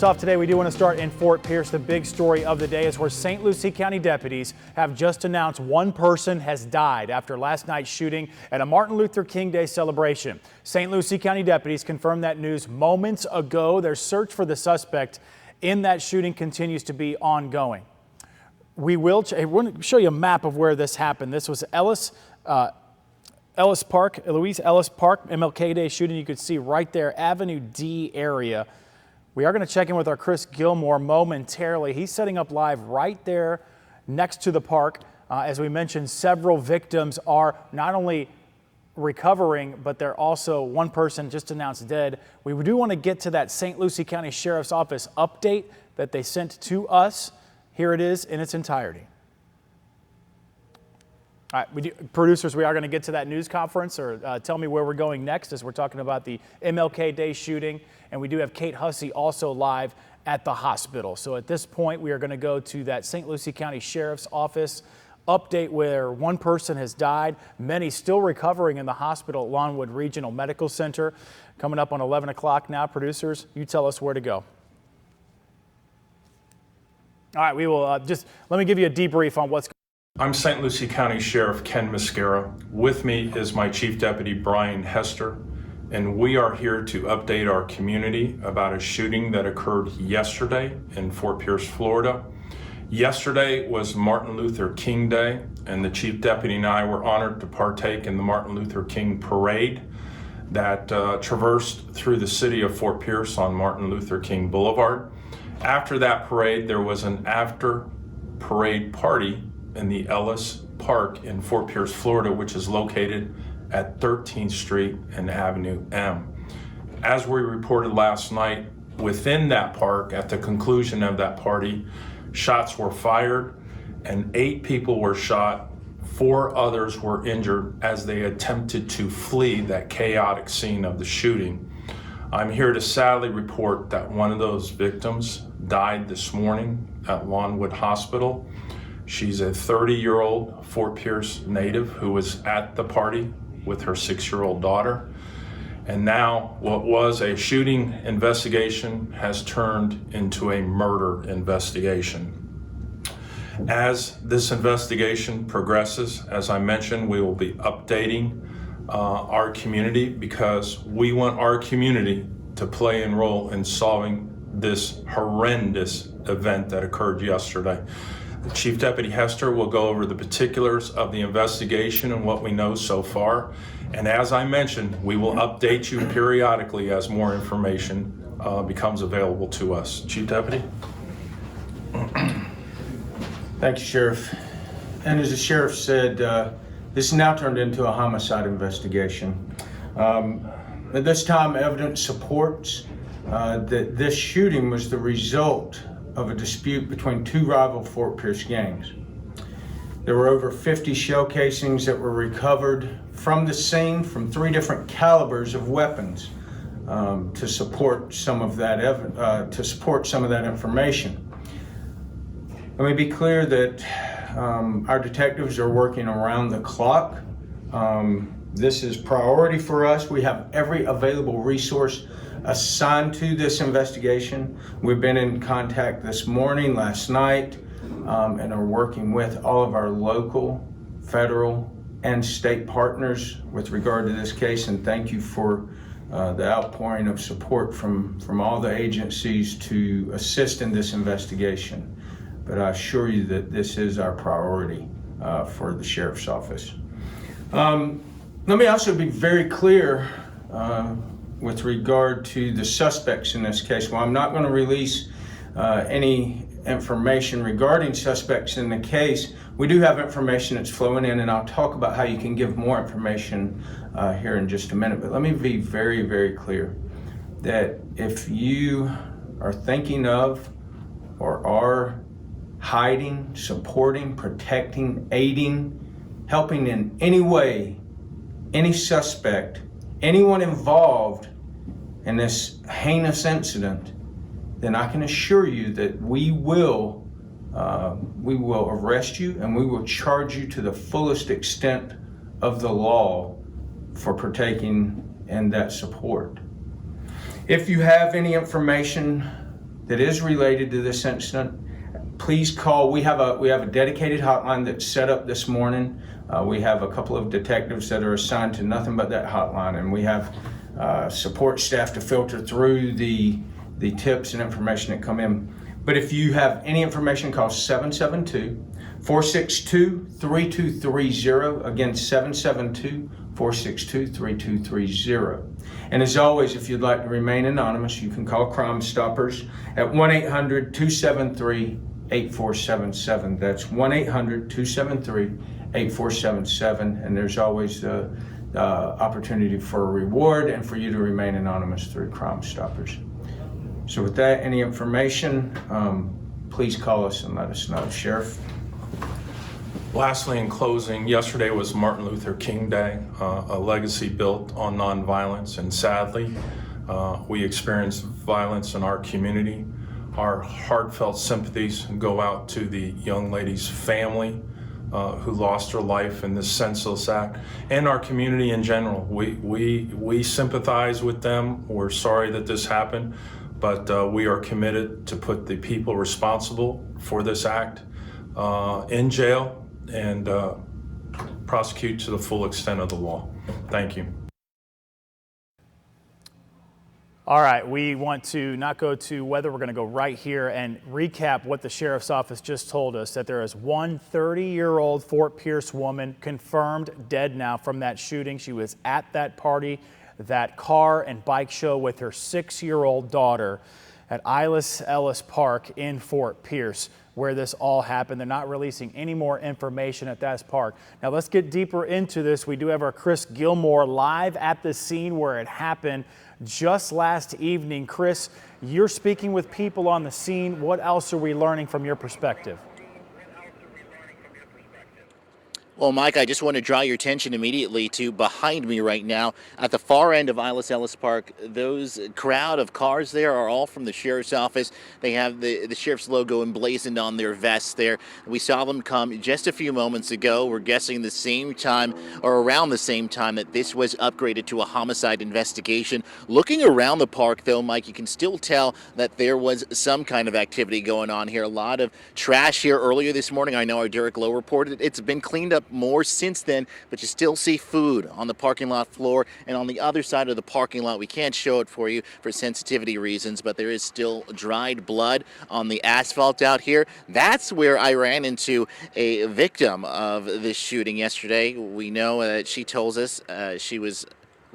First off today, we do want to start in Fort Pierce. The big story of the day is where St. Lucie County deputies have just announced one person has died after last night's shooting at a Martin Luther King Day celebration. St. Lucie County deputies confirmed that news moments ago. Their search for the suspect in that shooting continues to be ongoing. We will show you a map of where this happened. This was Ilous Ellis Park, Ilous Ellis Park, MLK Day shooting. You could see right there, Avenue D area. We are going to check in with our Chris Gilmore momentarily. He's setting up live right there next to the park. As we mentioned, several victims are not only recovering, but they're also one person just announced dead. We do want to get to that St. Lucie County Sheriff's Office update that they sent to us. Here it is in its entirety. All right, producers, we are going to get to that news conference, or tell me where we're going next as we're talking about the MLK Day shooting. And we do have Kate Hussey also live at the hospital. So at this point, we are going to go to that St. Lucie County Sheriff's Office update where one person has died, many still recovering in the hospital at Lawnwood Regional Medical Center. Coming up on 11 o'clock now, producers, you tell us where to go. All right, we will let me give you a debrief on what's going on. I'm St. Lucie County Sheriff Ken Mascara. With me is my Chief Deputy Brian Hester, and we are here to update our community about a shooting that occurred yesterday in Fort Pierce, Florida. Yesterday was Martin Luther King Day, and the Chief Deputy and I were honored to partake in the Martin Luther King Parade that traversed through the city of Fort Pierce on Martin Luther King Boulevard. After that parade, there was an after-parade party in the Ellis Park in Fort Pierce, Florida, which is located at 13th Street and Avenue M. As we reported last night, within that park, at the conclusion of that party, shots were fired and 8 people were shot. 4 others were injured as they attempted to flee that chaotic scene of the shooting. I'm here to sadly report that one of those victims died this morning at Lawnwood Hospital. She's a 30-year-old Fort Pierce native who was at the party with her 6-year-old daughter. And now what was a shooting investigation has turned into a murder investigation. As this investigation progresses, as I mentioned, we will be updating our community because we want our community to play a role in solving this horrendous event that occurred yesterday. Chief Deputy Hester will go over the particulars of the investigation and what we know so far. And as I mentioned, we will update you periodically as more information becomes available to us. Chief Deputy? Thank you, Sheriff. And as the Sheriff said, this is now turned into a homicide investigation. At this time, evidence supports that this shooting was the result of a dispute between 2 rival Fort Pierce gangs. There were over 50 shell casings that were recovered from the scene from 3 different calibers of weapons to support some of that information. Let me be clear that our detectives are working around the clock. This is priority for us. We have every available resource assigned to this investigation. We've been in contact this morning, last night, and are working with all of our local, federal, and state partners with regard to this case. And thank you for the outpouring of support from all the agencies to assist in this investigation. But I assure you that this is our priority for the Sheriff's Office. Let me also be very clear with regard to the suspects in this case. While I'm not going to release any information regarding suspects in the case, we do have information that's flowing in, and I'll talk about how you can give more information here in just a minute. But let me be very, very clear that if you are thinking of or are hiding, supporting, protecting, aiding, helping in any way, any suspect, anyone involved in this heinous incident, then I can assure you that we will arrest you and we will charge you to the fullest extent of the law for partaking in that support. If you have any information that is related to this incident, please call. We have a dedicated hotline that's set up this morning. We have a couple of detectives that are assigned to nothing but that hotline, and we have support staff to filter through the tips and information that come in. But if you have any information, call 772-462-3230. Again, 772-462-3230. And as always, if you'd like to remain anonymous, you can call Crime Stoppers at 1-800-273-8477. That's 1-800-273-8477. And there's always the opportunity for a reward and for you to remain anonymous through Crime Stoppers. So with that, any information, please call us and let us know. Sheriff? Lastly, in closing, yesterday was Martin Luther King Day, a legacy built on nonviolence, and sadly, we experienced violence in our community. Our heartfelt sympathies go out to the young lady's family who lost her life in this senseless act, and our community in general. We sympathize with them. We're sorry that this happened, but we are committed to put the people responsible for this act in jail and prosecute to the full extent of the law. Thank you. All right, we want to not go to weather. We're going to go right here and recap what the sheriff's office just told us, that there is one 30-year-old Fort Pierce woman confirmed dead now from that shooting. She was at that party, that car and bike show with her 6-year-old daughter at Ilous Ellis Park in Fort Pierce, where this all happened. They're not releasing any more information at that park. Now let's get deeper into this. We do have our Chris Gilmore live at the scene where it happened just last evening. Chris, you're speaking with people on the scene. What else are we learning from your perspective? Well, Mike, I just want to draw your attention immediately to behind me right now at the far end of Ilous Ellis Park. Those crowd of cars there are all from the sheriff's office. They have the sheriff's logo emblazoned on their vests there. We saw them come just a few moments ago. We're guessing the same time or around the same time that this was upgraded to a homicide investigation. Looking around the park, though, Mike, you can still tell that there was some kind of activity going on here. A lot of trash here earlier this morning. I know our Derek Lowe reported it's been cleaned up more since then, but you still see food on the parking lot floor and on the other side of the parking lot. We can't show it for you for sensitivity reasons, but there is still dried blood on the asphalt out here. That's where I ran into a victim of this shooting yesterday. We know that she tells us she was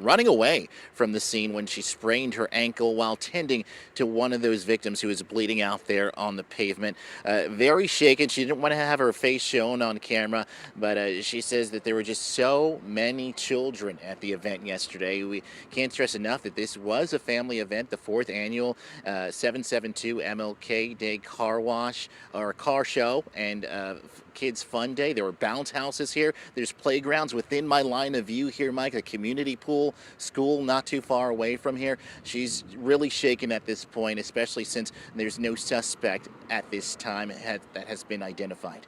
running away from the scene when she sprained her ankle while tending to one of those victims who was bleeding out there on the pavement. Very shaken. She didn't want to have her face shown on camera, but she says that there were just so many children at the event yesterday. We can't stress enough that this was a family event, the 4th annual 772 MLK Day car wash or car show and Kids Fun Day. There were bounce houses here. There's playgrounds within my line of view here, Mike, a community pool, school not too far away from here. She's really shaken at this point, especially since there's no suspect at this time that has been identified.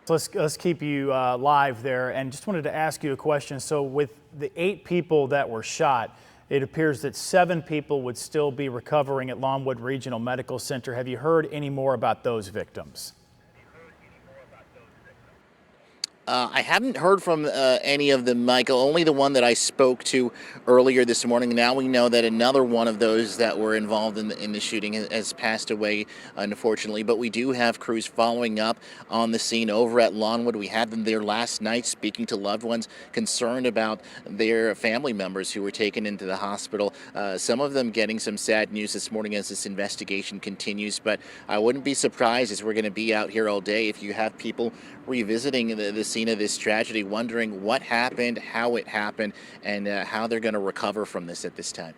Let's keep you live there, and just wanted to ask you a question. So with the 8 people that were shot, it appears that 7 people would still be recovering at Longwood Regional Medical Center. Have you heard any more about those victims? I haven't heard from any of them, Michael, only the one that I spoke to earlier this morning. Now we know that another one of those that were involved in the shooting has passed away, unfortunately. But we do have crews following up on the scene over at Longwood. We had them there last night speaking to loved ones concerned about their family members who were taken into the hospital. Some of them getting some sad news this morning as this investigation continues. But I wouldn't be surprised, as we're going to be out here all day, if you have people revisiting the scene of this tragedy, wondering what happened, how it happened, and how they're going to recover from this at this time.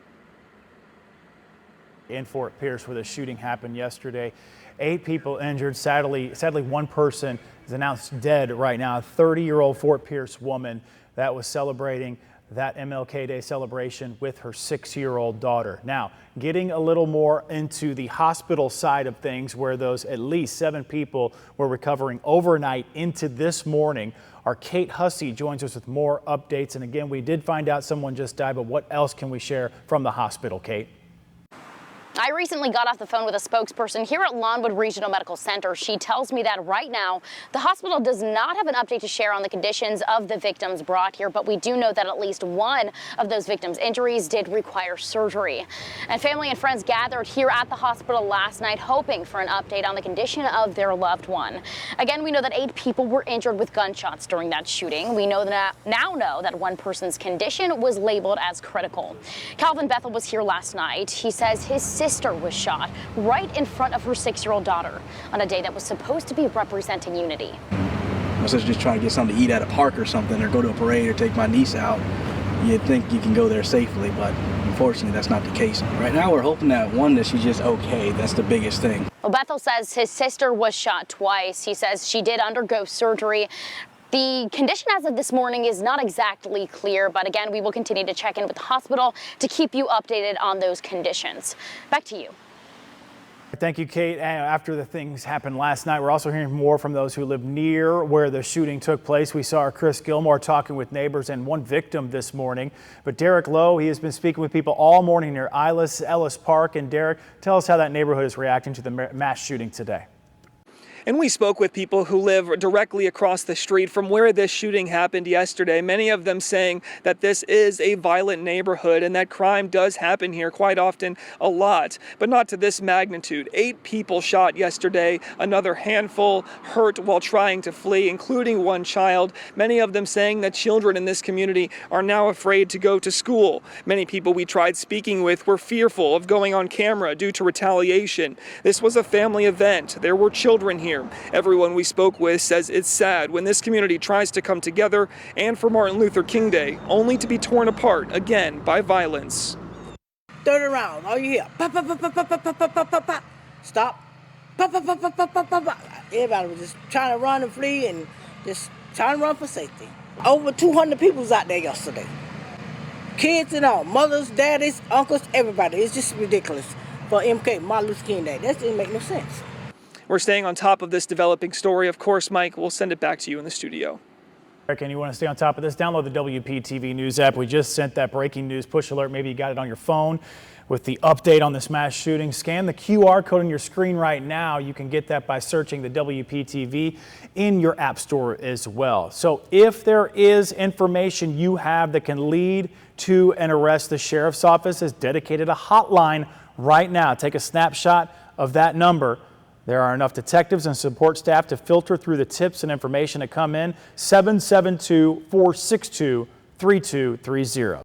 In Fort Pierce, where the shooting happened yesterday, 8 people injured. Sadly, one person is announced dead right now. A 30-year-old Fort Pierce woman that was celebrating that MLK Day celebration with her 6-year-old daughter. Now, getting a little more into the hospital side of things, where those at least 7 people were recovering overnight into this morning. Our Kate Hussey joins us with more updates. And again, we did find out someone just died, but what else can we share from the hospital, Kate? I recently got off the phone with a spokesperson here at Lawnwood Regional Medical Center. She tells me that right now the hospital does not have an update to share on the conditions of the victims brought here, but we do know that at least one of those victims' injuries did require surgery. And family and friends gathered here at the hospital last night hoping for an update on the condition of their loved one. Again, we know that 8 people were injured with gunshots during that shooting. We now know that one person's condition was labeled as critical. Calvin Bethel was here last night. He says his sister was shot right in front of her 6-year-old daughter on a day that was supposed to be representing unity. My sister's just trying to get something to eat at a park or something, or go to a parade, or take my niece out. You'd think you can go there safely, but unfortunately that's not the case. Right now we're hoping that she's just okay. That's the biggest thing. Well, Bethel says his sister was shot twice. He says she did undergo surgery. The condition as of this morning is not exactly clear, but again, we will continue to check in with the hospital to keep you updated on those conditions. Back to you. Thank you, Kate. After the things happened last night, we're also hearing more from those who live near where the shooting took place. We saw our Chris Gilmore talking with neighbors and one victim this morning. But Derek Lowe, he has been speaking with people all morning near Ilous Ellis Park. And Derek, tell us how that neighborhood is reacting to the mass shooting today. And we spoke with people who live directly across the street from where this shooting happened yesterday, many of them saying that this is a violent neighborhood and that crime does happen here quite often, a lot, but not to this magnitude. 8 people shot yesterday, another handful hurt while trying to flee, including one child, many of them saying that children in this community are now afraid to go to school. Many people we tried speaking with were fearful of going on camera due to retaliation. This was a family event. There were children here. Everyone we spoke with says it's sad when this community tries to come together and for Martin Luther King Day, only to be torn apart again by violence. 30 rounds, all you hear, pop, pop, pop, pop, pop, pop, pop, pop, pop, pop, stop, pop, pop, pop, pop, pop, pop, pop, pop. Everybody was just trying to run and flee and just trying to run for safety. Over 200 people was out there yesterday. Kids and all, mothers, daddies, uncles, everybody. It's just ridiculous for MK, Martin Luther King Day. That didn't make no sense. We're staying on top of this developing story. Of course, Mike, we'll send it back to you in the studio. And you want to stay on top of this, download the WPTV News app. We just sent that breaking news push alert. Maybe you got it on your phone with the update on this mass shooting. Scan the QR code on your screen right now. You can get that by searching the WPTV in your app store as well. So if there is information you have that can lead to an arrest, the sheriff's office has dedicated a hotline right now. Take a snapshot of that number. There are enough detectives and support staff to filter through the tips and information that come in. 772-462-3230.